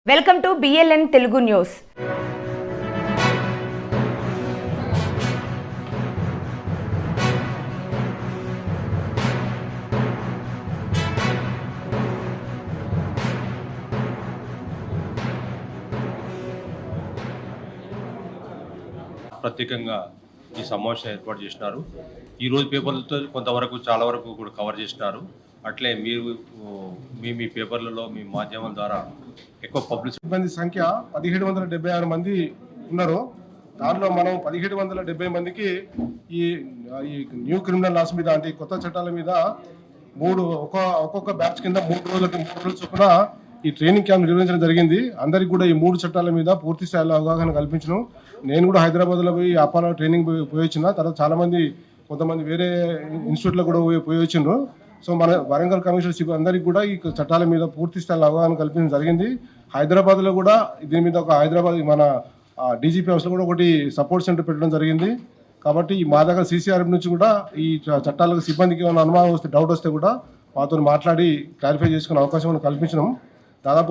Welcome to BLN Telugu news. ప్రత్యేకంగా ఈ సమావేశం ఏర్పాటు చేసినారు. ఈరోజు పేపర్లతో కొంతవరకు చాలా వరకు కూడా కవర్ చేసినారు. అట్లే మీరు మీ పేపర్లలో మీ మాధ్యమం ద్వారా ఎక్కువ పబ్లిసిటీ మంది సంఖ్య 1776 మంది ఉన్నారు. దానిలో మనం 1770 మందికి ఈ న్యూ క్రిమినల్ లాస్ మీద అంటే కొత్త చట్టాల మీద ఒక్కొక్క బ్యాచ్ కింద 3 రోజుల చొప్పున ఈ ట్రైనింగ్ క్యాంప్ నిర్వహించడం జరిగింది. అందరికి కూడా ఈ 3 చట్టాల మీద పూర్తి స్థాయిలో అవగాహన కల్పించడం. నేను కూడా హైదరాబాద్లో పోయి అపాలో ట్రైనింగ్ పోయి వచ్చిన తర్వాత చాలా మంది కొంతమంది వేరే ఇన్స్టిట్యూట్లో కూడా పోయి వచ్చిండ్రు. సో మన వరంగల్ కమిషనర్ అందరికీ కూడా ఈ చట్టాల మీద పూర్తి స్థాయిలో అవగాహన కల్పించడం జరిగింది. హైదరాబాద్లో కూడా దీని మీద ఒక మన DGP హౌస్లో కూడా ఒకటి సపోర్ట్ సెంటర్ పెట్టడం జరిగింది. కాబట్టి మా దగ్గర CCRB నుంచి కూడా ఈ చట్టాలకు సిబ్బందికి ఏమైనా అనుమానం వస్తే డౌట్ వస్తే కూడా మాతో మాట్లాడి క్లారిఫై చేసుకునే అవకాశం కల్పించడం. దాదాపు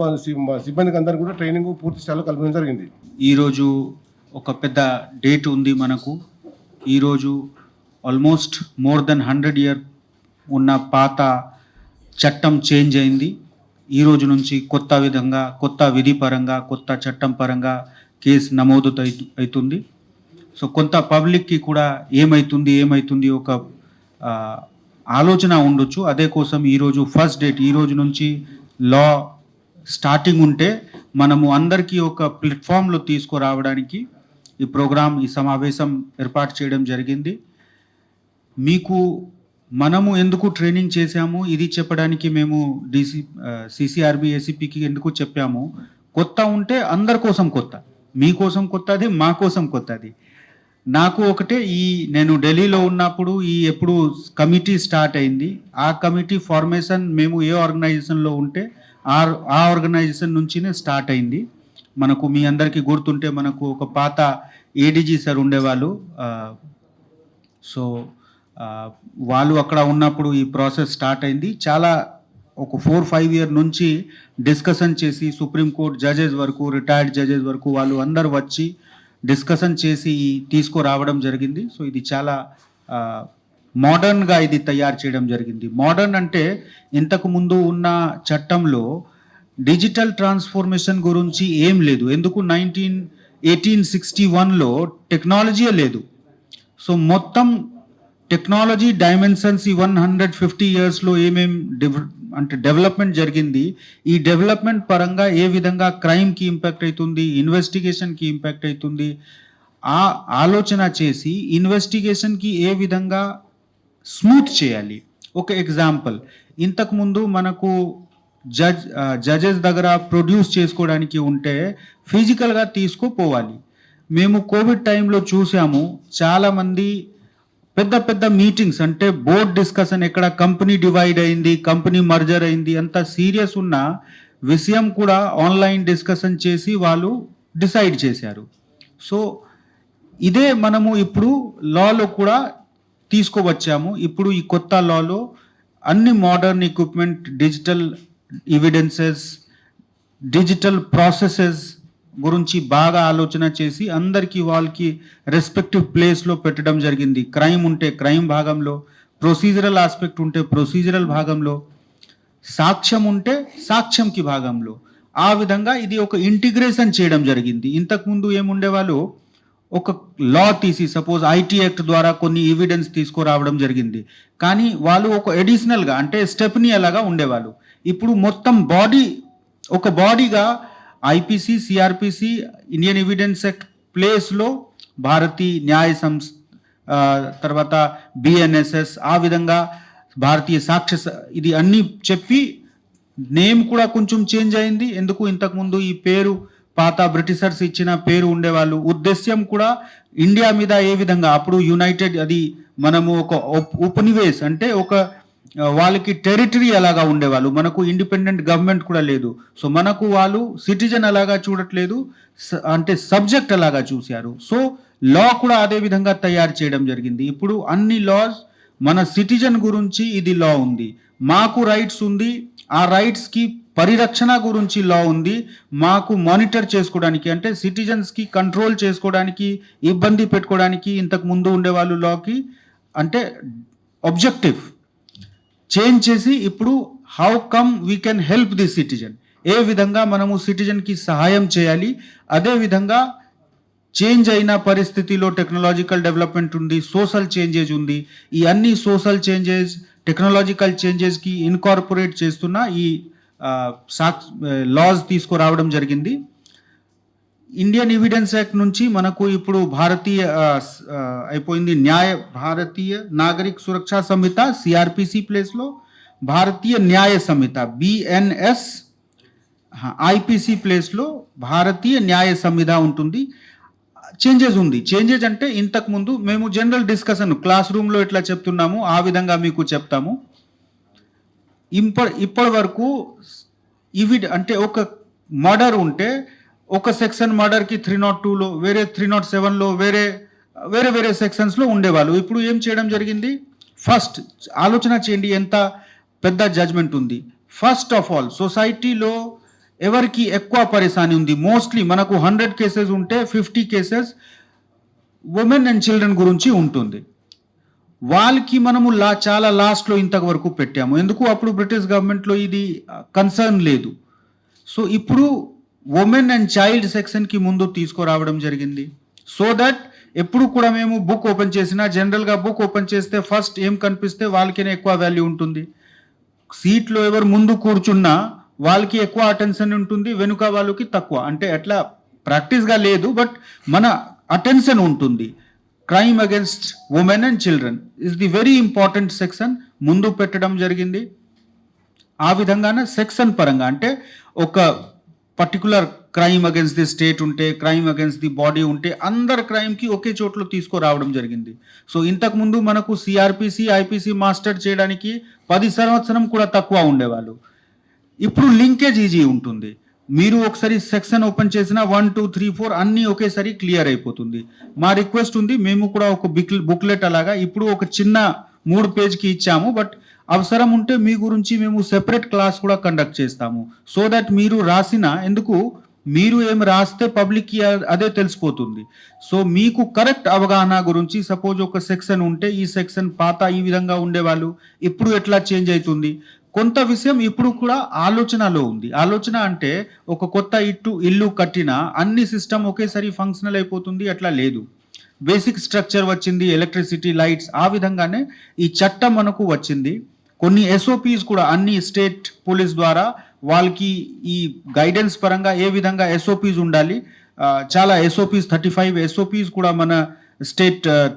సిబ్బందికి అందరికీ కూడా ట్రైనింగ్ పూర్తి స్థాయిలో కల్పించడం జరిగింది. ఈరోజు ఒక పెద్ద డేట్ ఉంది మనకు. ఈరోజు ఆల్మోస్ట్ మోర్ దెన్ 100 ఇయర్ ఉన్న పాత చట్టం చేంజ్ అయింది. ఈ రోజు నుంచి కొత్త విధంగా కొత్త విధి పరంగా కొత్త చట్టం పరంగా కేసు నమోదు అవుతుంది. సో కొంత పబ్లిక్కి కూడా ఏమవుతుంది ఒక ఆలోచన ఉండొచ్చు. అదే కోసం ఈరోజు ఫస్ట్ డేట్, ఈ రోజు నుంచి లా స్టార్టింగ్ ఉంటే మనము అందరికీ ఒక ప్లాట్ఫామ్లో తీసుకురావడానికి ఈ ప్రోగ్రాం ఈ సమావేశం ఏర్పాటు చేయడం జరిగింది. మీకు మనము ఎందుకు ట్రైనింగ్ చేశాము ఇది చెప్పడానికి మేము CCRB ACPకి ఎందుకు చెప్పాము. కొత్త ఉంటే అందరి కోసం కొత్త, మీకోసం కొత్తది, మా కోసం కొత్తది. నాకు ఒకటే, నేను ఢిల్లీలో ఉన్నప్పుడు ఎప్పుడు కమిటీ స్టార్ట్ అయింది. ఆ కమిటీ ఫార్మేషన్ మేము ఏ ఆర్గనైజేషన్లో ఉంటే ఆ ఆర్గనైజేషన్ నుంచినే స్టార్ట్ అయింది. మనకు మీ అందరికీ గుర్తుంటే మనకు ఒక పాత ADG సార్ ఉండేవాళ్ళు. సో వాళ్ళు అక్కడ ఉన్నప్పుడు ఈ ప్రాసెస్ స్టార్ట్ అయింది. చాలా ఒక 4-5 ఇయర్ నుంచి డిస్కషన్ చేసి సుప్రీంకోర్టు జడ్జెస్ వరకు, రిటైర్డ్ జడ్జెస్ వరకు వాళ్ళు అందరు వచ్చి డిస్కషన్ చేసి తీసుకురావడం జరిగింది. సో ఇది చాలా మోడర్న్గా ఇది తయారు చేయడం జరిగింది. మోడర్న్ అంటే ఇంతకు ముందు ఉన్న చట్టంలో డిజిటల్ ట్రాన్స్ఫర్మేషన్ గురించి ఏం లేదు. ఎందుకు 1861లో టెక్నాలజీయే లేదు. సో మొత్తం టెక్నాలజీ డైమెన్షన్స్ ఈ 150 ఇయర్స్లో అంటే డెవలప్మెంట్ జరిగింది. ఈ డెవలప్మెంట్ పరంగా ఏ విధంగా క్రైమ్కి ఇంపాక్ట్ అవుతుంది, ఇన్వెస్టిగేషన్కి ఇంపాక్ట్ అవుతుంది, ఆ ఆలోచన చేసి ఇన్వెస్టిగేషన్కి ఏ విధంగా స్మూత్ చేయాలి. ఒక ఎగ్జాంపుల్, ఇంతకుముందు మనకు జడ్జెస్ దగ్గర ప్రొడ్యూస్ చేసుకోవడానికి ఉంటే ఫిజికల్గా తీసుకుపోవాలి. మేము కోవిడ్ టైంలో చూసాము, చాలామంది పెద్ద మీటింగ్స్ అంటే బోర్డ్ డిస్కషన్, ఎక్కడ కంపెనీ డివైడ్ అయింది, కంపెనీ మర్జర్ అయింది, అంత సీరియస్ ఉన్న విషయం కూడా ఆన్లైన్ డిస్కషన్ చేసి వాళ్ళు డిసైడ్ చేశారు. సో ఇదే మనము ఇప్పుడు లాలో కూడా తీసుకువచ్చాము. ఇప్పుడు ఈ కొత్త లాలో అన్ని modern equipment, digital evidences, digital processes గురించి బాగా ఆలోచన చేసి అందరికీ వాళ్ళకి రెస్పెక్టివ్ ప్లేస్లో పెట్టడం జరిగింది. క్రైమ్ ఉంటే క్రైమ్ భాగంలో, ప్రొసీజరల్ ఆస్పెక్ట్ ఉంటే ప్రొసీజరల్ భాగంలో, సాక్ష్యం ఉంటే సాక్ష్యంకి భాగంలో. ఆ విధంగా ఇది ఒక ఇంటిగ్రేషన్ చేయడం జరిగింది. ఇంతకుముందు ఏముండేవాళ్ళు, ఒక లా తీసి సపోజ్ IT యాక్ట్ ద్వారా కొన్ని ఎవిడెన్స్ తీసుకురావడం జరిగింది, కానీ వాళ్ళు ఒక ఎడిషనల్గా అంటే స్టెప్ని అలాగా ఉండేవాళ్ళు. ఇప్పుడు మొత్తం ఒక బాడీగా IPC, CRPC, Indian evidence act ప్లేస్లో భారతీయ న్యాయ సంస్థ, తర్వాత BNSS, ఆ విధంగా భారతీయ సాక్ష్య ఇది అన్నీ చెప్పి నేమ్ కూడా కొంచెం చేంజ్ అయింది. ఎందుకు ఇంతకుముందు ఈ పేరు పాత బ్రిటిషర్స్ ఇచ్చిన పేరు ఉండేవాళ్ళు. ఉద్దేశ్యం కూడా ఇండియా మీద ఏ విధంగా అప్పుడు యునైటెడ్, అది మనము ఒక ఉపనివేశ్ అంటే ఒక వాళ్ళకి టెరిటరీ అలాగా ఉండేవాళ్ళు. మనకు ఇండిపెండెంట్ గవర్నమెంట్ కూడా లేదు. సో మనకు వాళ్ళు సిటిజన్ అలాగా చూడట్లేదు, అంటే సబ్జెక్ట్ అలాగా చూశారు. సో లా కూడా అదే విధంగా తయారు చేయడం జరిగింది. ఇప్పుడు అన్ని లాస్ మన సిటిజన్ గురించి ఇది లా ఉంది, మాకు రైట్స్ ఉంది, ఆ రైట్స్కి పరిరక్షణ గురించి లా ఉంది, మాకు మానిటర్ చేసుకోవడానికి అంటే సిటిజన్స్కి కంట్రోల్ చేసుకోవడానికి ఇబ్బంది పెట్టుకోవడానికి ఇంతకు ముందు ఉండేవాళ్ళు లాకి అంటే ఆబ్జెక్టివ్ చేంజ్ చేసి ఇప్పుడు how come we can help the citizen, ఏ విధంగా మనము సిటిజన్కి సహాయం చేయాలి. అదే విధంగా చేంజ్ అయిన పరిస్థితిలో టెక్నాలజికల్ డెవలప్మెంట్ ఉంది, సోషల్ చేంజెస్ ఉంది. ఈ అన్ని సోషల్ చేంజెస్ టెక్నాలజికల్ చేంజెస్కి ఇన్కార్పొరేట్ చేస్తున్న ఈ లాస్ తీసుకురావడం జరిగింది. ఇండియన్ ఎవిడెన్స్ యాక్ట్ నుంచి మనకు ఇప్పుడు భారతీయ అయిపోయింది భారతీయ నాగరిక సురక్షా సంహిత సిఆర్పిసి ప్లేస్లో భారతీయ న్యాయ సంహిత బిఎన్ఎస్, ఐపిసి ప్లేస్లో భారతీయ న్యాయ సంహిత ఉంటుంది. చేంజెస్ ఉంది. చేంజెస్ అంటే ఇంతకుముందు మేము జనరల్ డిస్కషన్ క్లాస్ రూమ్లో ఎట్లా చెప్తున్నాము ఆ విధంగా మీకు చెప్తాము. ఇప్పటి వరకు ఇవి అంటే ఒక మర్డర్ ఉంటే ఒక సెక్షన్ మర్డర్కి 302లో వేరే 307లో వేరే వేరే వేరే సెక్షన్స్లో ఉండేవాళ్ళు. ఇప్పుడు ఏం చేయడం జరిగింది, ఫస్ట్ ఆలోచన చేయండి ఎంత పెద్ద జడ్జ్మెంట్ ఉంది. ఫస్ట్ ఆఫ్ ఆల్ సొసైటీలో ఎవరికి ఎక్కువ పరేషాని ఉంది, మోస్ట్లీ మనకు 100 కేసెస్ ఉంటే 50 కేసెస్ ఉమెన్ అండ్ చిల్డ్రన్ గురించి ఉంటుంది. వాళ్ళకి మనము చాలా లాస్ట్లో ఇంతవరకు పెట్టాము. ఎందుకు, అప్పుడు బ్రిటిష్ గవర్నమెంట్లో ఇది కన్సర్న్ లేదు. సో ఇప్పుడు ఉమెన్ అండ్ చైల్డ్ సెక్షన్కి ముందు తీసుకురావడం జరిగింది. సో దట్ ఎప్పుడు కూడా మేము బుక్ ఓపెన్ చేసినా జనరల్గా బుక్ ఓపెన్ చేస్తే ఫస్ట్ ఏం కనిపిస్తే వాళ్ళకినే ఎక్కువ వాల్యూ ఉంటుంది. సీట్లో ఎవరు ముందు కూర్చున్నా వాళ్ళకి ఎక్కువ అటెన్షన్ ఉంటుంది, వెనుక వాళ్ళకి తక్కువ. అంటే అట్లా ప్రాక్టీస్గా లేదు, బట్ మన అటెన్షన్ ఉంటుంది. Crime against women and children is the very important section ముందు పెట్టడం జరిగింది. ఆ విధంగానే సెక్షన్ పరంగా అంటే ఒక particular crime against the state ఉంటే, క్రైమ్ అగేన్స్ట్ ది బాడీ ఉంటే అందరు క్రైమ్కి ఒకే చోట్ల తీసుకురావడం జరిగింది. సో ఇంతకుముందు మనకు సిఆర్పిసి ఐపీసీ మాస్టర్ చేయడానికి 10 సంవత్సరం కూడా తక్కువ ఉండేవాళ్ళు. ఇప్పుడు లింకేజ్ ఈజీ ఉంటుంది. మీరు ఒకసారి సెక్షన్ ఓపెన్ చేసిన 1, 2, 3, 4 అన్నీ ఒకేసారి క్లియర్ అయిపోతుంది. మా రిక్వెస్ట్ ఉంది, మేము కూడా ఒక బుక్లెట్ అలాగా ఇప్పుడు ఒక చిన్న 3 పేజ్కి ఇచ్చాము, బట్ అవసరం ఉంటే మీ గురించి మేము సెపరేట్ క్లాస్ కూడా కండక్ట్ చేస్తాము. సో దట్ మీరు రాసిన ఎందుకు మీరు ఏం రాస్తే పబ్లిక్కి అదే తెలిసిపోతుంది. సో మీకు కరెక్ట్ అవగాహన గురించి సపోజ్ ఒక సెక్షన్ ఉంటే ఈ సెక్షన్ పాత ఈ విధంగా ఉండేవాళ్ళు ఇప్పుడు ఎట్లా చేంజ్ అవుతుంది, కొంత విషయం ఇప్పుడు కూడా ఆలోచనలో ఉంది. ఆలోచన అంటే ఒక కొత్త ఇల్లు కట్టినా అన్ని సిస్టమ్ ఒకేసారి ఫంక్షనల్ అయిపోతుంది, అట్లా లేదు. బేసిక్ స్ట్రక్చర్ వచ్చింది, ఎలక్ట్రిసిటీ, లైట్స్, ఆ విధంగానే ఈ చట్టం మనకు వచ్చింది. కొన్ని ఎస్ఓపీస్ కూడా అన్ని స్టేట్ పోలీస్ ద్వారా వాళ్ళకి ఈ గైడెన్స్ పరంగా ఏ విధంగా ఎస్ఓపీస్ ఉండాలి, చాలా ఎస్ఓపీస్ 35 ఎస్ఓపీస్ కూడా మన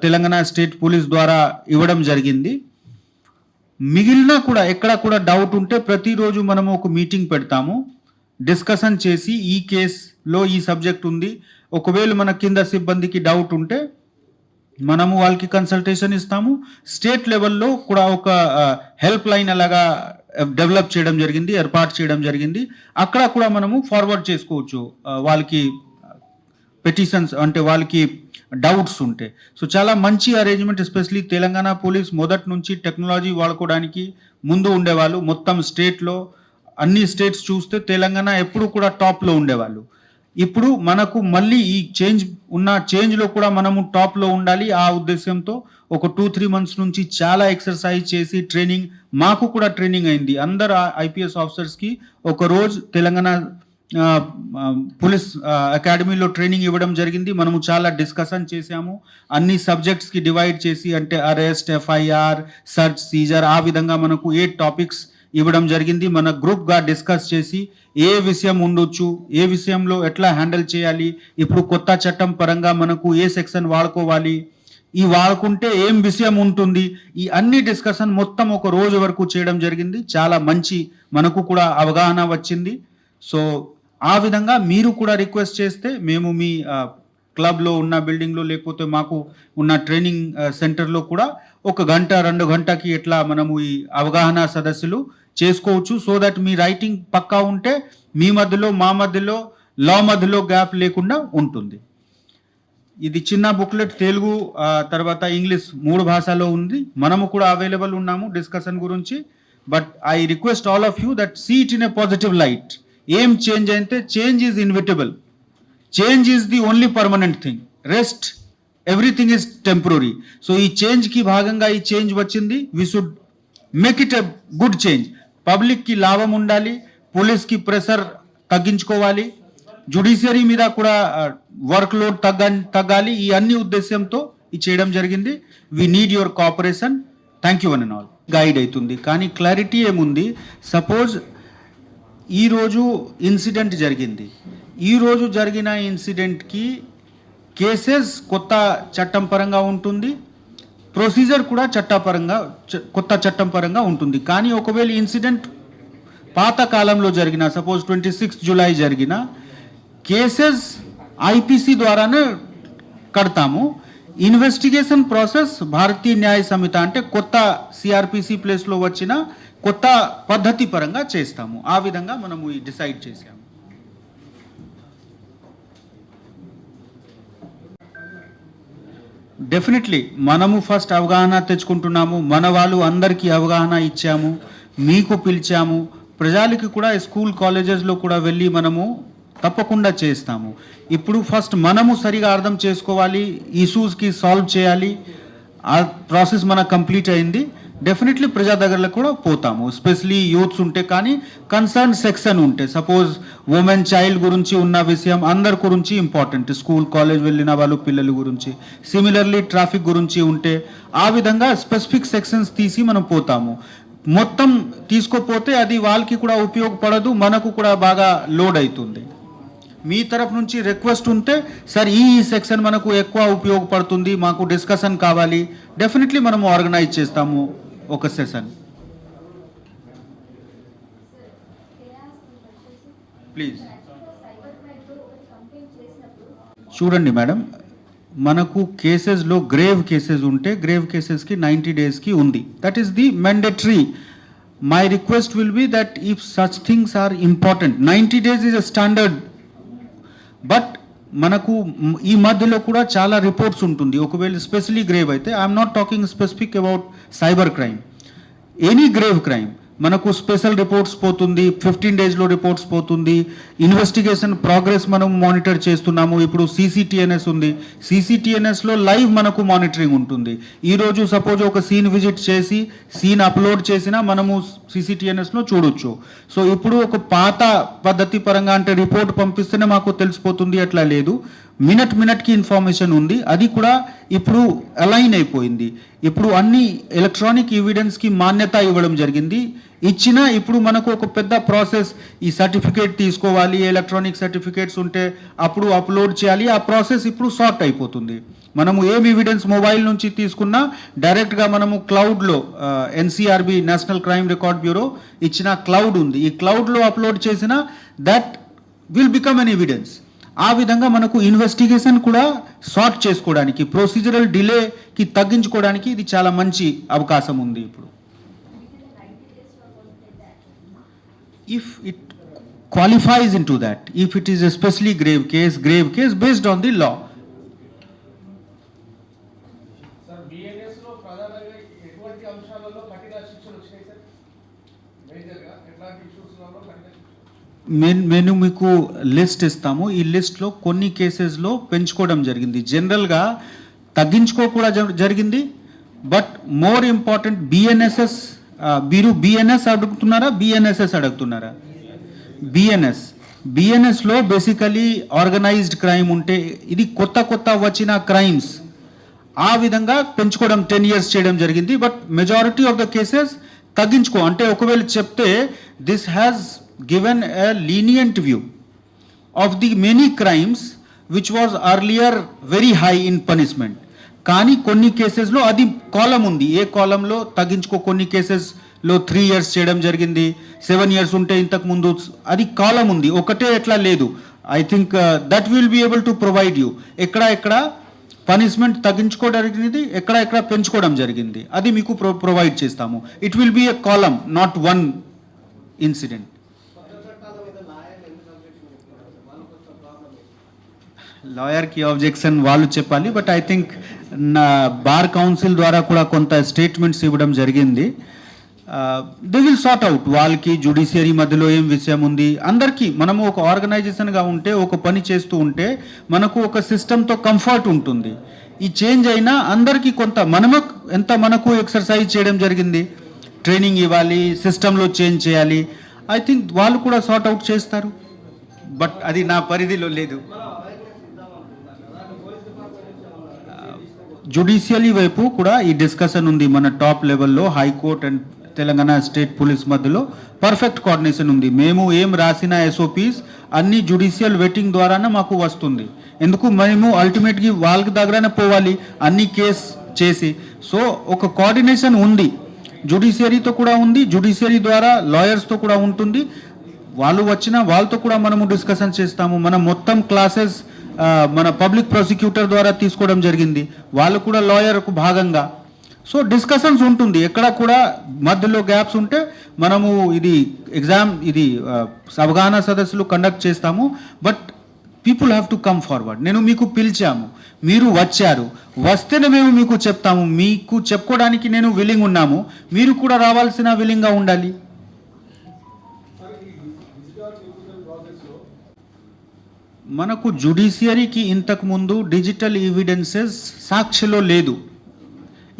తెలంగాణ స్టేట్ పోలీస్ ద్వారా ఇవ్వడం జరిగింది. మిగిలిన కూడా ఎక్కడ కూడా డౌట్ ఉంటే ప్రతిరోజు మనము ఒక మీటింగ్ పెడతాము, డిస్కషన్ చేసి ఈ కేసులో ఈ సబ్జెక్ట్ ఉంది, ఒకవేళ మన కింద సిబ్బందికి డౌట్ ఉంటే మనము వాళ్ళకి కన్సల్టేషన్ ఇస్తాము. స్టేట్ లెవెల్లో కూడా ఒక హెల్ప్ లైన్ అలాగా డెవలప్ చేయడం జరిగింది, ఏర్పాటు చేయడం జరిగింది. అక్కడ కూడా మనము ఫార్వర్డ్ చేసుకోవచ్చు వాళ్ళకి పెటిషన్స్ అంటే వాళ్ళకి డౌట్స్ ఉంటే. సో చాలా మంచి అరేంజ్మెంట్. ఎస్పెషలీ తెలంగాణ పోలీస్ మొదటి నుంచి టెక్నాలజీ వాడుకోవడానికి ముందు ఉండేవాళ్ళు. మొత్తం స్టేట్లో అన్ని స్టేట్స్ చూస్తే తెలంగాణ ఎప్పుడు కూడా టాప్లో ఉండేవాళ్ళు. ఇప్పుడు మనకు మళ్ళీ ఈ చేంజ్లో కూడా మనము టాప్లో ఉండాలి. ఆ ఉద్దేశంతో ఒక 2-3 మంత్స్ నుంచి చాలా ఎక్సర్సైజ్ చేసి ట్రైనింగ్, మాకు కూడా ట్రైనింగ్ అయింది. అందరు ఐపీఎస్ ఆఫీసర్స్కి ఒక రోజు తెలంగాణ పోలీస్ అకాడమీలో ట్రైనింగ్ ఇవ్వడం జరిగింది. మనము చాలా డిస్కషన్ చేసాము, అన్ని సబ్జెక్ట్స్కి డివైడ్ చేసి, అంటే అరెస్ట్, ఎఫ్ఐఆర్, సర్చ్, సీజర్, ఆ విధంగా మనకు 8 టాపిక్స్ ఇవ్వడం జరిగింది. మన గ్రూప్గా డిస్కస్ చేసి ఏ విషయం ఉండొచ్చు, ఏ విషయంలో ఎట్లా హ్యాండిల్ చేయాలి, ఇప్పుడు కొత్త చట్టం పరంగా మనకు ఏ సెక్షన్ వాడుకోవాలి, ఈ వాడుకుంటే ఏం విషయం ఉంటుంది, ఈ అన్ని డిస్కషన్ మొత్తం ఒక రోజు వరకు చేయడం జరిగింది. చాలా మంచి మనకు కూడా అవగాహన వచ్చింది. సో ఆ విధంగా మీరు కూడా రిక్వెస్ట్ చేస్తే మేము మీ క్లబ్లో ఉన్న బిల్డింగ్లో లేకపోతే మాకు ఉన్న ట్రైనింగ్ సెంటర్లో కూడా 1 గంట 2 గంటకి ఎట్లా మనము ఈ అవగాహన సదస్సులు చేసుకోవచ్చు. సో దట్ మీ రైటింగ్ పక్కా ఉంటే మీ మధ్యలో మా మధ్యలో లా మధ్యలో గ్యాప్ లేకుండా ఉంటుంది. ఇది చిన్న బుక్లెట్, తెలుగు తర్వాత ఇంగ్లీష్ 3 భాషలో ఉంది. మనము కూడా అవైలబుల్ ఉన్నాము డిస్కషన్ గురించి. but I request all of you that see it in a positive light. Aim change ante change is inevitable. Change is the only permanent thing. Rest everything is temporary. So ee change ki bhaganga ee change vachindi, we should make it a good change. Public ki లాభం ఉండాలి, police ki pressure తగ్గించుకోవాలి, judiciary మీద కూడా work load తగ్గాలి. ఈ అన్ని ఉద్దేశంతో ఇది చేయడం జరిగింది. We need your cooperation. Thank you one and all. Guide అవుతుంది కానీ క్లారిటీ ఏముంది, సపోజ్ ఈరోజు ఇన్సిడెంట్ జరిగింది, ఈరోజు జరిగిన ఇన్సిడెంట్కి కేసెస్ కొత్త చట్టం పరంగా ఉంటుంది, ప్రొసీజర్ కూడా కొత్త చట్టం పరంగా ఉంటుంది. కానీ ఒకవేళ ఇన్సిడెంట్ పాత కాలంలో జరిగిన, సపోజ్ 26 జూలై జరిగిన కేసెస్ ఐపీసీ ద్వారానే కడతాము. ఇన్వెస్టిగేషన్ ప్రాసెస్ భారతీయ న్యాయ సంహిత అంటే కొత్త సిఆర్పిసి ప్లేస్లో వచ్చిన కొత్త పద్ధతి పరంగా చేస్తాము. ఆ విధంగా మనము డిసైడ్ చేసాము. డెఫినెట్లీ మనము ఫస్ట్ అవగాహన తెచ్చుకుంటున్నాము, మన వాళ్ళు అందరికీ అవగాహన ఇచ్చాము, మీకు పిలిచాము, ప్రజలకి కూడా స్కూల్ కాలేజెస్లో కూడా వెళ్ళి మనము తప్పకుండా చేస్తాము. ఇప్పుడు ఫస్ట్ మనము సరిగా అర్థం చేసుకోవాలి, ఇష్యూస్కి సాల్వ్ చేయాలి. ఆ ప్రాసెస్ మనకు కంప్లీట్ అయింది. డెఫినెట్లీ ప్రజా దగ్గరకు కూడా పోతాము, ఎస్పెషలీ యూత్స్ ఉంటే. కానీ కన్సర్న్ సెక్షన్ ఉంటే, సపోజ్ ఉమెన్ చైల్డ్ గురించి ఉన్న విషయం అందరి గురించి ఇంపార్టెంట్, స్కూల్ కాలేజ్ వెళ్ళిన వాళ్ళు పిల్లల గురించి, సిమిలర్లీ ట్రాఫిక్ గురించి ఉంటే ఆ విధంగా స్పెసిఫిక్ సెక్షన్స్ తీసి మనం పోతాము. మొత్తం తీసుకోపోతే అది వాళ్ళకి కూడా ఉపయోగపడదు, మనకు కూడా బాగా లోడ్ అవుతుంది. మీ తరఫు నుంచి రిక్వెస్ట్ ఉంటే, సార్ ఈ సెక్షన్ మనకు ఎక్కువ ఉపయోగపడుతుంది, మాకు డిస్కషన్ కావాలి, డెఫినెట్లీ మనము ఆర్గనైజ్ చేస్తాము ఒక సెషన్. ప్లీజ్ చూడండి మేడం, మనకు కేసెస్లో గ్రేవ్ కేసెస్ ఉంటే గ్రేవ్ కేసెస్కి 90 డేస్కి ఉంది. That is the mandatory. My request will be that if such things are important, 90 days is a standard. But మనకు ఈ మధ్యలో కూడా చాలా రిపోర్ట్స్ ఉంటుంది. ఒకవేళ స్పెషలీ గ్రేవ్ అయితే, I'm not talking specific about cyber crime, any grave crime మనకు special reports పోతుంది, 15 డేస్లో రిపోర్ట్స్ పోతుంది. ఇన్వెస్టిగేషన్ ప్రోగ్రెస్ మనం మానిటర్ చేస్తున్నాము. ఇప్పుడు CCTNS ఉంది, CCTNSలో లైవ్ మనకు మానిటరింగ్ ఉంటుంది. ఈరోజు సపోజ్ ఒక సీన్ విజిట్ చేసి సీన్ అప్లోడ్ చేసినా మనము CCTNSలో చూడొచ్చు. సో ఇప్పుడు ఒక పాత పద్ధతి పరంగా అంటే రిపోర్ట్ పంపిస్తేనే మాకు తెలిసిపోతుంది, అట్లా లేదు. మినిట్కి ఇన్ఫర్మేషన్ ఉంది, అది కూడా ఇప్పుడు అలైన్ అయిపోయింది. ఇప్పుడు అన్ని ఎలక్ట్రానిక్ ఎవిడెన్స్కి మాన్యత ఇవ్వడం జరిగింది. ఇచ్చినా ఇప్పుడు మనకు ఒక పెద్ద ప్రాసెస్, ఈ సర్టిఫికేట్ తీసుకోవాలి, ఎలక్ట్రానిక్ సర్టిఫికేట్స్ ఉంటే అప్పుడు అప్లోడ్ చేయాలి. ఆ ప్రాసెస్ ఇప్పుడు సార్ట్ అయిపోతుంది. మనము ఏం ఎవిడెన్స్ మొబైల్ నుంచి తీసుకున్నా డైరెక్ట్గా మనము క్లౌడ్లో, NCRB national crime record bureau ఇచ్చిన క్లౌడ్ ఉంది, ఈ క్లౌడ్లో అప్లోడ్ చేసినా that will become an evidence. ఆ విధంగా మనకు ఇన్వెస్టిగేషన్ కూడా సార్ట్ చేసుకోవడానికి, ప్రొసీజరల్ డిలేకి తగ్గించుకోవడానికి ఇది చాలా మంచి అవకాశం ఉంది ఇప్పుడు. If it qualifies in to that, if it is especially grave case based on the law. మేము మీకు లిస్ట్ ఇస్తాము. ఈ లిస్ట్లో కొన్ని కేసెస్లో పెంచుకోవడం జరిగింది, జనరల్గా తగ్గించుకో కూడా జరిగింది. బట్ మోర్ ఇంపార్టెంట్ BNSS, మీరు BNS అడుగుతున్నారా, BNSS అడుగుతున్నారా? BNSలో బేసికలీ ఆర్గనైజ్డ్ క్రైమ్ ఉంటే, ఇది కొత్త వచ్చిన క్రైమ్స్, ఆ విధంగా పెంచుకోవడం 10 years చేయడం జరిగింది. But majority of the cases తగ్గించుకో అంటే ఒకవేళ చెప్తే this has given a lenient view of the many crimes which was earlier very high in punishment. కానీ కొన్ని కేసెస్లో అది కాలం ఉంది, ఏ కాలంలో తగ్గించుకో కొన్ని కేసెస్లో 3 years చేయడం జరిగింది, 7 years ఉంటే ఇంతకు ముందు అది కాలం ఉంది, ఒకటే ఎట్లా లేదు. I think that will be able to provide you ఎక్కడ పనిష్మెంట్ తగ్గించుకోవడం జరిగింది, ఎక్కడ పెంచుకోవడం జరిగింది, అది మీకు ప్రొవైడ్ చేస్తాము. ఇట్ విల్ బి ఎ కాలం, నాట్ వన్ ఇన్సిడెంట్. లాయర్కి ఆబ్జెక్షన్ వాళ్ళు చెప్పాలి. బట్ ఐ థింక్ నా బార్ కౌన్సిల్ ద్వారా కూడా కొంత స్టేట్మెంట్స్ ఇవ్వడం జరిగింది. They will sort out. వాళ్ళకి జుడిషియరీ మధ్యలో ఏం విషయం ఉంది, అందరికీ మనము ఒక ఆర్గనైజేషన్గా ఉంటే, ఒక పని చేస్తూ ఉంటే మనకు ఒక సిస్టంతో కంఫర్ట్ ఉంటుంది. ఈ చేంజ్ అయినా అందరికీ కొంత మనకు ఎక్సర్సైజ్ చేయడం జరిగింది, ట్రైనింగ్ ఇవ్వాలి, సిస్టంలో చేంజ్ చేయాలి. ఐ థింక్ వాళ్ళు కూడా సార్ట్ అవుట్ చేస్తారు, బట్ అది నా పరిధిలో లేదు. జుడిషియరీ వైపు కూడా ఈ డిస్కషన్ ఉంది. మన టాప్ లెవెల్లో high court and Telangana state police మధ్యలో పర్ఫెక్ట్ కోఆర్డినేషన్ ఉంది. మేము ఏం రాసిన ఎస్ఓపీస్ అన్ని జుడిషియల్ వెయిటింగ్ ద్వారానే మాకు వస్తుంది. ఎందుకు మేము అల్టిమేట్గా వాళ్ళకి దగ్గరనే పోవాలి అన్ని కేస్ చేసి. సో ఒక కోఆర్డినేషన్ ఉంది, జుడిషియరీతో కూడా ఉంది, జుడిషియరీ ద్వారా లాయర్స్తో కూడా ఉంటుంది. వాళ్ళు వచ్చినా వాళ్ళతో కూడా మనము డిస్కషన్ చేస్తాము. మనం మొత్తం క్లాసెస్ మన పబ్లిక్ ప్రాసిక్యూటర్ ద్వారా తీసుకోవడం జరిగింది, వాళ్ళు కూడా లాయర్కు భాగంగా. సో డిస్కషన్స్ ఉంటుంది, ఎక్కడ కూడా మధ్యలో గ్యాప్స్ ఉంటే మనము ఇది అవగాహన సదస్సులు కండక్ట్ చేస్తాము. But people have to come forward. నేను మీకు పిలిచాము, మీరు వచ్చారు, వస్తేనే మేము మీకు చెప్తాము. మీకు చెప్పుకోవడానికి నేను విల్లింగ్ ఉన్నాము, మీరు కూడా రావాల్సిన విల్లింగ్గా ఉండాలి. మనకు జుడిషియరీకి ఇంతకుముందు డిజిటల్ ఎవిడెన్సెస్ సాక్షిలో లేదు.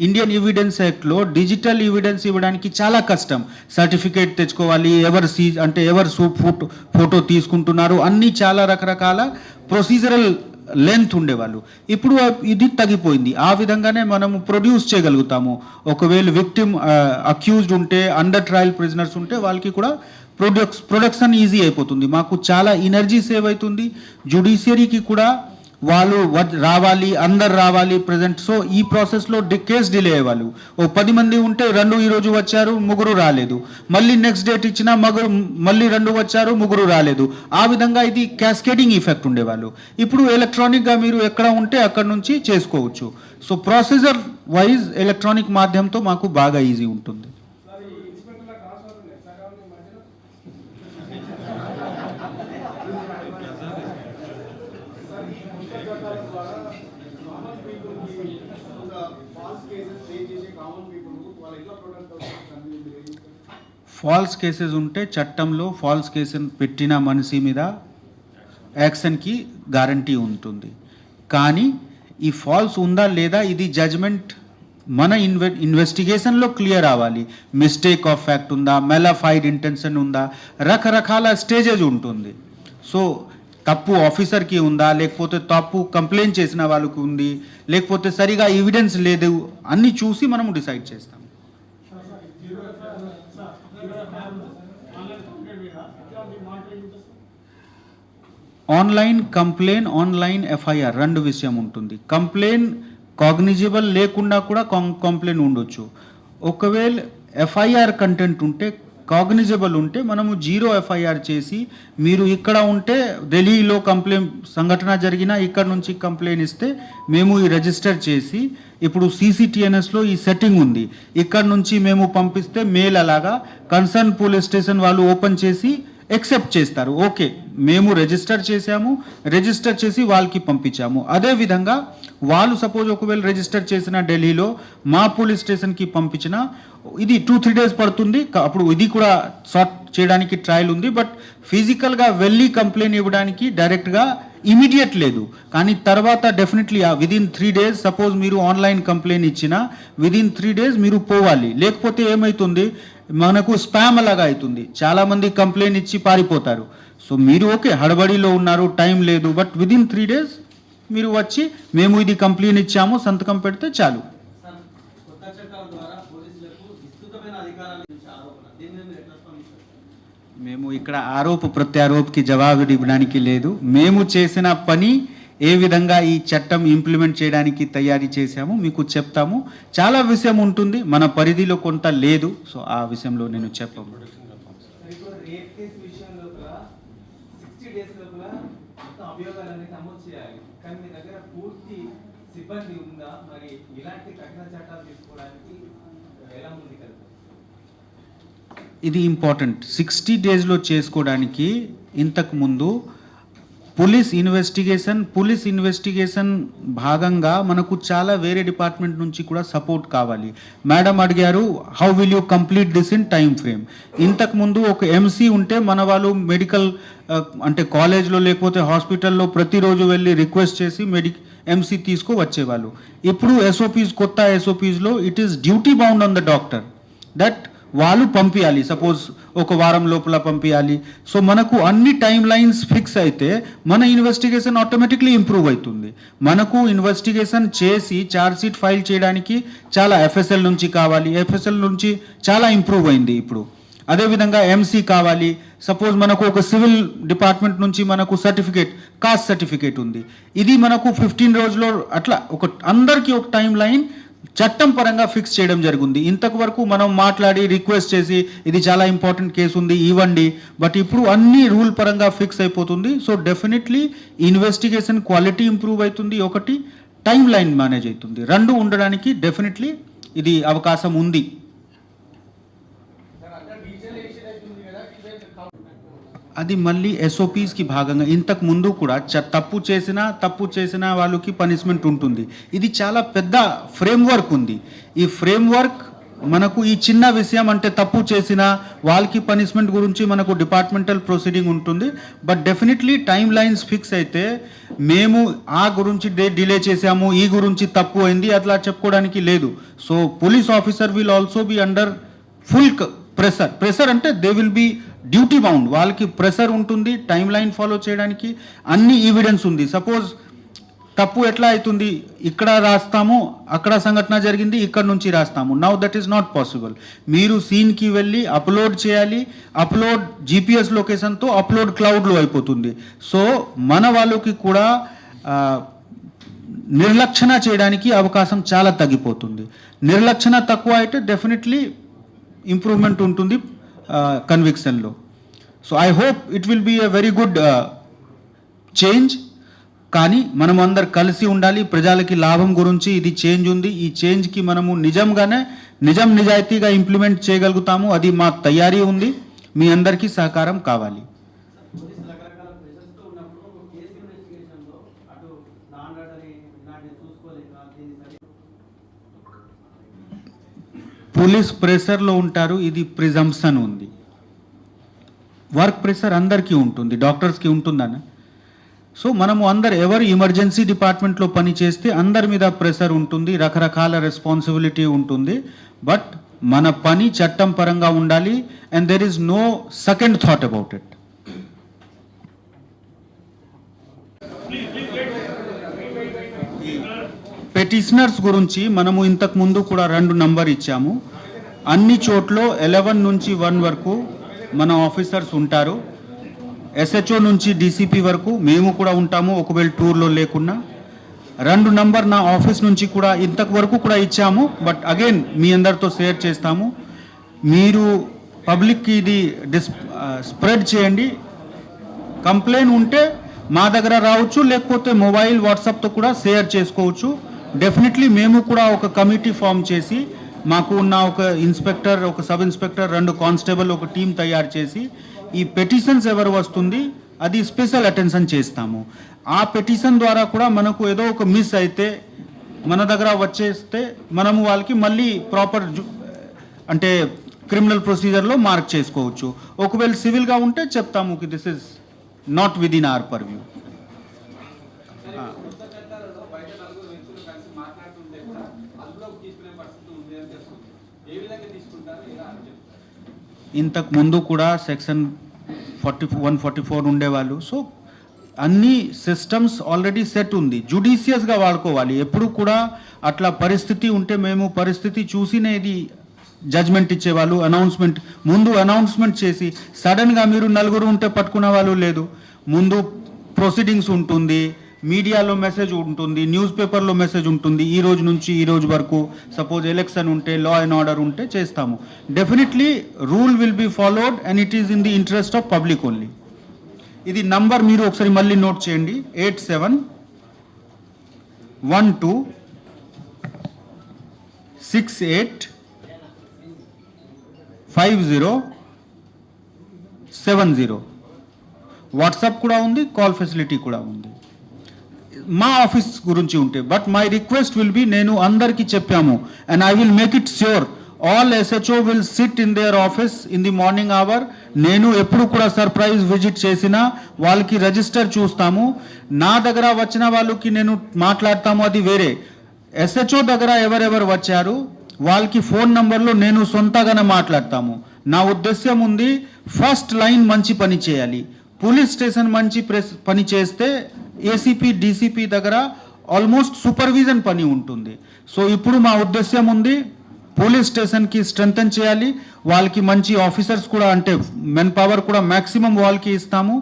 ఇండియన్ ఎవిడెన్స్ యాక్ట్లో డిజిటల్ ఎవిడెన్స్ ఇవ్వడానికి చాలా కష్టం. సర్టిఫికేట్ తెచ్చుకోవాలి, ఎవరు ఫోటో తీసుకుంటున్నారు, అన్నీ చాలా రకరకాల ప్రొసీజరల్ లెంత్ ఉండేవాళ్ళు. ఇప్పుడు ఇది తగ్గిపోయింది. ఆ విధంగానే మనము ప్రొడ్యూస్ చేయగలుగుతాము. ఒకవేళ విక్టిమ్ అక్యూజ్డ్ ఉంటే, అండర్ ట్రయల్ ప్రిజనర్స్ ఉంటే వాళ్ళకి కూడా ప్రొడక్షన్ ఈజీ అయిపోతుంది. మాకు చాలా ఎనర్జీ సేవ్ అవుతుంది. జుడిషియరీకి కూడా వాళ్ళు రావాలి, అందరు రావాలి ప్రజెంట్. సో ఈ ప్రాసెస్లో కేసు డిలే అయ్యేవాళ్ళు. 10 మంది ఉంటే 2 ఈరోజు వచ్చారు, 3 రాలేదు. మళ్ళీ నెక్స్ట్ డేట్ ఇచ్చినా మళ్ళీ 2 వచ్చారు, 3 రాలేదు. ఆ విధంగా ఇది క్యాస్కేడింగ్ ఎఫెక్ట్ ఉండేవాళ్ళు. ఇప్పుడు ఎలక్ట్రానిక్గా మీరు ఎక్కడ ఉంటే అక్కడ నుంచి చేసుకోవచ్చు. సో ప్రొసీజర్ వైజ్ ఎలక్ట్రానిక్ మాధ్యమంతో మాకు బాగా ఈజీ ఉంటుంది. ఫాల్స్ కేసెస్ ఉంటే చట్టంలో ఫాల్స్ కేసును పెట్టిన మనిషి మీద యాక్షన్కి గ్యారంటీ ఉంటుంది. కానీ ఈ ఫాల్స్ ఉందా లేదా ఇది జడ్జ్మెంట్ మన ఇన్వెస్టిగేషన్లో క్లియర్ అవ్వాలి. మిస్టేక్ ఆఫ్ ఫ్యాక్ట్ ఉందా, మెలఫైడ్ ఇంటెన్షన్ ఉందా, రకరకాల స్టేజెస్ ఉంటుంది. సో తప్పు ఆఫీసర్కి ఉందా, లేకపోతే తప్పు కంప్లైంట్ చేసిన వాళ్ళకి ఉంది, లేకపోతే సరిగా ఎవిడెన్స్ లేదు, అన్నీ చూసి మనము డిసైడ్ చేస్తాం. ఆన్లైన్ కంప్లైంట్, ఆన్లైన్ ఎఫ్ఐఆర్ 2 విషయం ఉంటుంది. కంప్లైంట్ కాగ్నిజిబుల్ లేకుండా కూడా కంప్లైంట్ ఉండొచ్చు. ఒకవేళ ఎఫ్ఐఆర్ కంటెంట్ ఉంటే, కాగ్నిజిబుల్ ఉంటే మనము 0 ఎఫ్ఐఆర్ చేసి, మీరు ఇక్కడ ఉంటే ఢిల్లీలో కంప్లైంట్ సంఘటన జరిగినా ఇక్కడ నుంచి కంప్లైంట్ ఇస్తే మేము ఈ రిజిస్టర్ చేసి, ఇప్పుడు CCTNSలో ఈ సెట్టింగ్ ఉంది, ఇక్కడ నుంచి మేము పంపిస్తే మెయిల్ అలాగా కన్సర్న్ పోలీస్ స్టేషన్ వాళ్ళు ఓపెన్ చేసి ఎక్సెప్ట్ చేస్తారు. ఓకే, మేము రిజిస్టర్ చేసి వాళ్ళకి పంపించాము. అదేవిధంగా వాళ్ళు సపోజ్ ఒకవేళ రిజిస్టర్ చేసిన ఢిల్లీలో మా పోలీస్ స్టేషన్కి పంపించిన ఇది 2-3 డేస్ పడుతుంది. అప్పుడు ఇది కూడా సార్ట్ చేయడానికి ట్రయల్ ఉంది. బట్ ఫిజికల్గా వెళ్ళి కంప్లైంట్ ఇవ్వడానికి డైరెక్ట్గా ఇమీడియట్ లేదు. కానీ తర్వాత డెఫినెట్లీ విదిన్ 3 డేస్ సపోజ్ మీరు ఆన్లైన్ కంప్లైంట్ ఇచ్చినా విదిన్ 3 డేస్ మీరు పోవాలి. లేకపోతే ఏమవుతుంది, మనకు స్పామ్ అలాగా అవుతుంది. చాలామంది కంప్లైంట్ ఇచ్చి పారిపోతారు. సో మీరు ఓకే హడబడిలో ఉన్నారు, టైం లేదు, బట్ విదిన్ 3 డేస్ మీరు వచ్చి మేము ఇది కంప్లైంట్ ఇచ్చాము సంతకం పెడితే చాలు. మేము ఇక్కడ ఆరోప ప్రత్యారోపకి జవాబు ఇవ్వడానికి లేదు. మేము చేసిన పని ఏ విధంగా ఈ చట్టం ఇంప్లిమెంట్ చేయడానికి తయారీ చేశాము మీకు చెప్తాము. చాలా విషయం ఉంటుంది, మన పరిధిలో కొంత లేదు. సో ఆ విషయంలో నేను చెప్పము. ఇది ఇంపార్టెంట్. 60 డేస్లో చేసుకోవడానికి ఇంతకు ముందు పోలీస్ ఇన్వెస్టిగేషన్ భాగంగా మనకు చాలా వేరే డిపార్ట్మెంట్ నుంచి కూడా సపోర్ట్ కావాలి. మేడం అడిగారు how will you complete this in time frame. ఇంతకుముందు ఒక ఎంసీ ఉంటే మన వాళ్ళు మెడికల్ అంటే కాలేజ్లో లేకపోతే హాస్పిటల్లో ప్రతిరోజు వెళ్ళి రిక్వెస్ట్ చేసి ఎంసీ తీసుకు వచ్చేవాళ్ళు. ఇప్పుడు కొత్త ఎస్ఓపీస్లో it is duty bound on the doctor that వాళ్ళు పంపించాలి, సపోజ్ ఒక వారం లోపల పంపించాలి. సో మనకు అన్ని టైం లైన్స్ ఫిక్స్ అయితే మన ఇన్వెస్టిగేషన్ ఆటోమేటిక్లీ ఇంప్రూవ్ అవుతుంది. మనకు ఇన్వెస్టిగేషన్ చేసి ఛార్జ్ షీట్ ఫైల్ చేయడానికి చాలా ఎఫ్ఎస్ఎల్ నుంచి కావాలి, ఎఫ్ఎస్ఎల్ నుంచి చాలా ఇంప్రూవ్ అయింది ఇప్పుడు. అదేవిధంగా ఎంసీ కావాలి, సపోజ్ మనకు ఒక సివిల్ డిపార్ట్మెంట్ నుంచి మనకు కాస్ట్ సర్టిఫికేట్ ఉంది, ఇది మనకు 15 రోజుల్లో అట్లా అందరికీ ఒక టైం లైన్ చట్టం పరంగా ఫిక్స్ చేయడం జరిగింది. ఇంతకు వరకు మనం మాట్లాడి రిక్వెస్ట్ చేసి ఇది చాలా ఇంపార్టెంట్ కేసు ఉంది ఇవ్వండి, బట్ ఇప్పుడు అన్ని రూల్ పరంగా ఫిక్స్ అయిపోతుంది. So definitely investigation quality improve అవుతుంది, ఒకటి టైం లైన్ మేనేజ్ అవుతుంది. రెండు ఉండడానికి డెఫినెట్లీ ఇది అవకాశం ఉంది. అది మళ్ళీ ఎస్ఓపీస్కి భాగంగా ఇంతకు ముందు కూడా తప్పు చేసిన వాళ్ళకి పనిష్మెంట్ ఉంటుంది. ఇది చాలా పెద్ద ఫ్రేమ్వర్క్ ఉంది. ఈ ఫ్రేమ్వర్క్ మనకు ఈ చిన్న విషయం అంటే తప్పు చేసిన వాళ్ళకి పనిష్మెంట్ గురించి మనకు డిపార్ట్మెంటల్ ప్రొసీడింగ్ ఉంటుంది. But definitely time lines fix అయితే మేము ఆ గురించి డిలే చేసాము, ఈ గురించి తప్పు అయింది అట్లా చెప్పుకోవడానికి లేదు. So police officer will also be under full pressure అంటే they will be duty bound, వాళ్ళకి ప్రెషర్ ఉంటుంది టైం లైన్ ఫాలో చేయడానికి. అన్ని ఎవిడెన్స్ ఉంది. సపోజ్ తప్పు ఎట్లా అవుతుంది, ఇక్కడ రాస్తాము అక్కడ సంఘటన జరిగింది ఇక్కడ నుంచి రాస్తాము. Now that is not possible. మీరు సీన్కి వెళ్ళి అప్లోడ్ చేయాలి, అప్లోడ్ జీపీఎస్ లొకేషన్తో అప్లోడ్ క్లౌడ్లో అయిపోతుంది. సో మన వాళ్ళకి కూడా నిర్లక్షణ చేయడానికి అవకాశం చాలా తగ్గిపోతుంది. నిర్లక్షణ తక్కువ అయితే డెఫినెట్లీ ఇంప్రూవ్మెంట్ ఉంటుంది కన్విక్షన్లో. So I hope it will be a very good change. కానీ మనం అందరు కలిసి ఉండాలి. ప్రజలకి లాభం గురించి ఇది చేంజ్ ఉంది. ఈ చేంజ్కి మనము నిజాయితీగా ఇంప్లిమెంట్ చేయగలుగుతాము. అది మా తయారీ ఉంది. మీ అందరికీ సహకారం కావాలి. పోలీస్ ప్రెషర్లో ఉంటారు, ఇది ప్రిజంప్షన్ ఉంది. వర్క్ ప్రెషర్ అందరికీ ఉంటుంది, డాక్టర్స్కి ఉంటుందన్న. సో మనము ఎవరు ఎమర్జెన్సీ డిపార్ట్మెంట్లో పని చేస్తే అందరి మీద ప్రెషర్ ఉంటుంది, రకరకాల రెస్పాన్సిబిలిటీ ఉంటుంది. బట్ మన పని చట్టం పరంగా ఉండాలి and there is no second thought about it. Petitioners గురించి మనము ఇంతకు ముందు కూడా 2 నంబర్ ఇచ్చాము. అన్ని చోట్ల 11 నుంచి 1 వరకు మన ఆఫీసర్స్ ఉంటారు. ఎస్హెచ్ఓ నుంచి డీసీపీ వరకు మేము కూడా ఉంటాము ఒకవేళ టూర్లో లేకున్నా. 2 నంబర్ నా ఆఫీస్ నుంచి కూడా ఇంతకు వరకు కూడా ఇచ్చాము. బట్ అగైన్ మీ అందరితో షేర్ చేస్తాము. మీరు పబ్లిక్కి ఇది స్ప్రెడ్ చేయండి. కంప్లైంట్ ఉంటే మా దగ్గర రావచ్చు, లేకపోతే మొబైల్ వాట్సాప్తో కూడా షేర్ చేసుకోవచ్చు. డెఫినెట్లీ మేము కూడా ఒక కమిటీ ఫామ్ చేసి మాకు ఉన్న ఒక ఇన్స్పెక్టర్, ఒక సబ్ ఇన్స్పెక్టర్, 2 కానిస్టేబుల్, ఒక టీం తయారు చేసి ఈ పెటిషన్స్ ఎవరు వస్తుంది అది స్పెషల్ అటెన్షన్ చేస్తాము. ఆ పెటిషన్ ద్వారా కూడా మనకు ఏదో ఒక మిస్ అయితే మన దగ్గర వచ్చేస్తే మనము వాళ్ళకి మళ్ళీ ప్రాపర్ అంటే క్రిమినల్ ప్రొసీజర్లో మార్క్ చేసుకోవచ్చు. ఒకవేళ సివిల్గా ఉంటే చెప్తాము కి this is not with in our purview. ఇంతకు ముందు కూడా సెక్షన్ 144 ఉండేవాళ్ళు. సో అన్ని సిస్టమ్స్ ఆల్రెడీ సెట్ ఉంది. జుడిషియస్గా వాడుకోవాలి. ఎప్పుడు కూడా అట్లా పరిస్థితి ఉంటే మేము పరిస్థితి చూసినే ఇది జడ్జ్మెంట్ ఇచ్చేవాళ్ళు. ముందు అనౌన్స్మెంట్ చేసి సడన్గా మీరు 4 ఉంటే పట్టుకునే వాళ్ళు లేదు. ముందు ప్రొసీడింగ్స్ ఉంటుంది, మీడియాలో మెసేజ్ ఉంటుంది, న్యూస్ పేపర్లో మెసేజ్ ఉంటుంది. ఈ రోజు నుంచి ఈ రోజు వరకు సపోజ్ ఎలక్షన్ ఉంటే, లా అండ్ ఆర్డర్ ఉంటే చేస్తాము. Definitely rule will be followed and it is in the interest of public only. ఇది నంబర్ మీరు ఒకసారి మళ్ళీ నోట్ చేయండి. 8712685070. వాట్సాప్ కూడా ఉంది, కాల్ ఫెసిలిటీ కూడా ఉంది మా ఆఫీస్ గురించి ఉంటే. But my request will be, నేను అందరికీ చెప్పాము and I will make it sure all SHO will sit in their office in the morning hour. నేను ఎప్పుడు కూడా సర్ప్రైజ్ విజిట్ చేసినా వాళ్ళకి రిజిస్టర్ చూస్తాము. నా దగ్గర వచ్చిన వాళ్ళకి నేను మాట్లాడతాము, అది వేరే. SHO దగ్గర ఎవరెవరు వచ్చారు వాళ్ళకి ఫోన్ నంబర్లో నేను సొంతగానే మాట్లాడతాము. నా ఉద్దేశ్యం ఉంది, ఫస్ట్ లైన్ మంచి పని చేయాలి. పోలీస్ స్టేషన్ మంచి పని చేస్తే ACP DCP దగ్గర ఆల్మోస్ట్ సూపర్విజన్ పని ఉంటుంది. సో ఇప్పుడు మా ఉద్దేశ్యం ఉంది, పోలీస్ స్టేషన్కి స్ట్రెంథన్ చేయాలి, వాళ్ళకి మంచి ఆఫీసర్స్ కూడా, అంటే మెన్ పవర్ కూడా మ్యాక్సిమం వాళ్ళకి ఇస్తాము.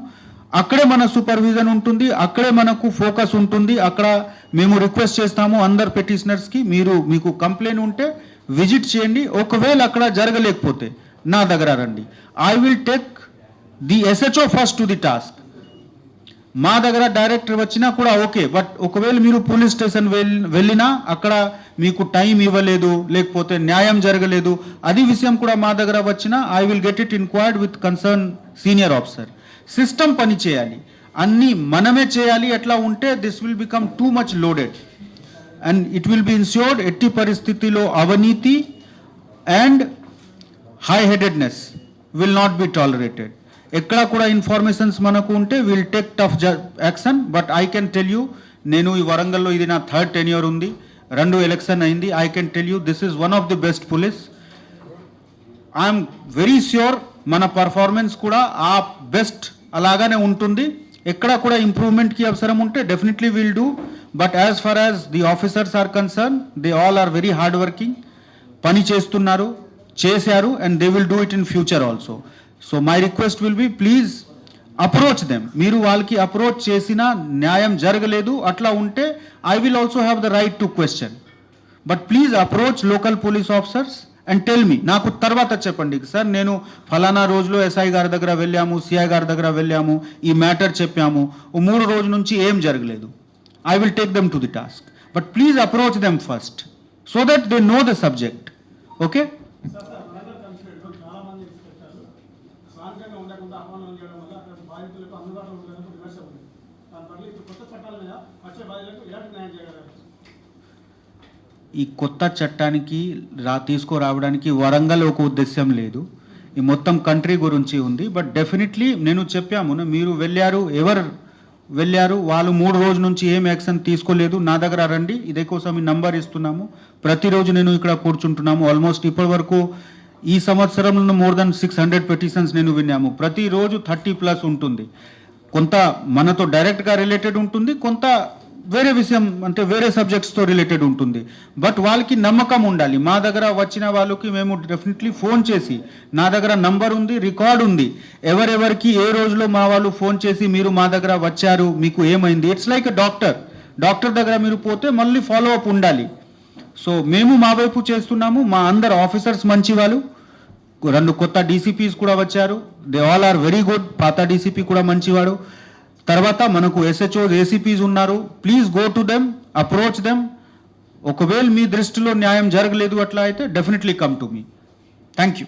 అక్కడే మన సూపర్విజన్ ఉంటుంది, అక్కడే మనకు ఫోకస్ ఉంటుంది. అక్కడ మేము రిక్వెస్ట్ చేస్తాము అందరు పెటిషనర్స్కి, మీకు కంప్లైంట్ ఉంటే విజిట్ చేయండి. ఒకవేళ అక్కడ జరగలేకపోతే నా దగ్గర రండి. I will take the SHO first to the task. మా దగ్గర డైరెక్టర్ వచ్చినా కూడా ఓకే, బట్ ఒకవేళ మీరు పోలీస్ స్టేషన్ వెళ్ళినా అక్కడ మీకు టైం ఇవ్వలేదు, లేకపోతే న్యాయం జరగలేదు, అది విషయం కూడా మా దగ్గర వచ్చినా I will get it inquired with concern senior officer. System పని చేయాలి, అన్నీ మనమే చేయాలి. ఎట్లా ఉంటే this will become too much loaded and it will be ensured. ఎట్టి పరిస్థితిలో అవినీతి and high headedness will not be tolerated. ఎక్కడ కూడా ఇన్ఫర్మేషన్స్ మనకు ఉంటే will take tough action. But I can tell you, నేను ఈ వరంగల్లో ఇది నా 3rd tenure ఉంది, 2 ఎలక్షన్ అయింది. I can tell you this is one of the best police. I'm very sure మన పర్ఫార్మెన్స్ కూడా ఆ బెస్ట్ అలాగానే ఉంటుంది. ఎక్కడ కూడా ఇంప్రూవ్మెంట్కి అవసరం ఉంటే definitely will do. But as far as the officers are concern, they all are very hard working, పని చేస్తున్నారు, చేశారు, and they will do it in future also. So my request will be, please approach them. మీరు వాళ్ళకి approach చేసినా న్యాయం జరగలేదు అట్లా ఉంటే I will also have the right to question. But please approach local police officers and tell me. నాకు తర్వాత చెప్పండి, సార్ నేను ఫలానా రోజులో SI గారి దగ్గర వెళ్ళాము, CI గారి దగ్గర వెళ్ళాము, ఈ మ్యాటర్ చెప్పాము, 3 రోజుల నుంచి ఏం జరగలేదు. I will take them to the task. But please approach them first so that they know the subject. Okay? ఈ కొత్త చట్టానికి తీసుకురావడానికి వరంగల్ ఒక ఉద్దేశం లేదు, ఈ మొత్తం కంట్రీ గురించి ఉంది. బట్ డెఫినెట్లీ నేను చెప్పాము, మీరు ఎవరు వెళ్ళారు, వాళ్ళు 3 రోజుల నుంచి ఏం యాక్షన్ తీసుకోలేదు, నా దగ్గర రండి, ఇదే కోసం ఈ నంబర్ ఇస్తున్నాము. ప్రతిరోజు నేను ఇక్కడ కూర్చుంటున్నాము. ఆల్మోస్ట్ ఇప్పటి వరకు ఈ సంవత్సరంలో మోర్ దెన్ 600 పిటిషన్స్ నేను విన్నాము. ప్రతిరోజు 30+ ఉంటుంది. కొంత మనతో డైరెక్ట్గా రిలేటెడ్ ఉంటుంది, కొంత వేరే విషయం అంటే వేరే సబ్జెక్ట్స్తో రిలేటెడ్ ఉంటుంది. బట్ వాళ్ళకి నమ్మకం ఉండాలి. మా దగ్గర వచ్చిన వాళ్ళకి మేము డెఫినెట్లీ ఫోన్ చేసి, నా దగ్గర నంబర్ ఉంది, రికార్డ్ ఉంది, ఎవరెవరికి ఏ రోజులో మా వాళ్ళు ఫోన్ చేసి మీరు మా దగ్గర వచ్చారు, మీకు ఏమైంది. ఇట్స్ లైక్ ఎ డాక్టర్ దగ్గర మీరు పోతే మళ్ళీ ఫాలో అప్ ఉండాలి. సో మేము మా వైపు చేస్తున్నాము. మా అందరు ఆఫీసర్స్ మంచి వాళ్ళు, 2 కొత్త DCPs కూడా వచ్చారు, they all are very good. పాత DCP కూడా మంచివాడు. తర్వాత మనకు SHOs ACPs ఉన్నారు. Please go to them, approach them. ఒకవేళ మీ దృష్టిలో న్యాయం జరగలేదు అట్లా అయితే definitely come to me. Thank you.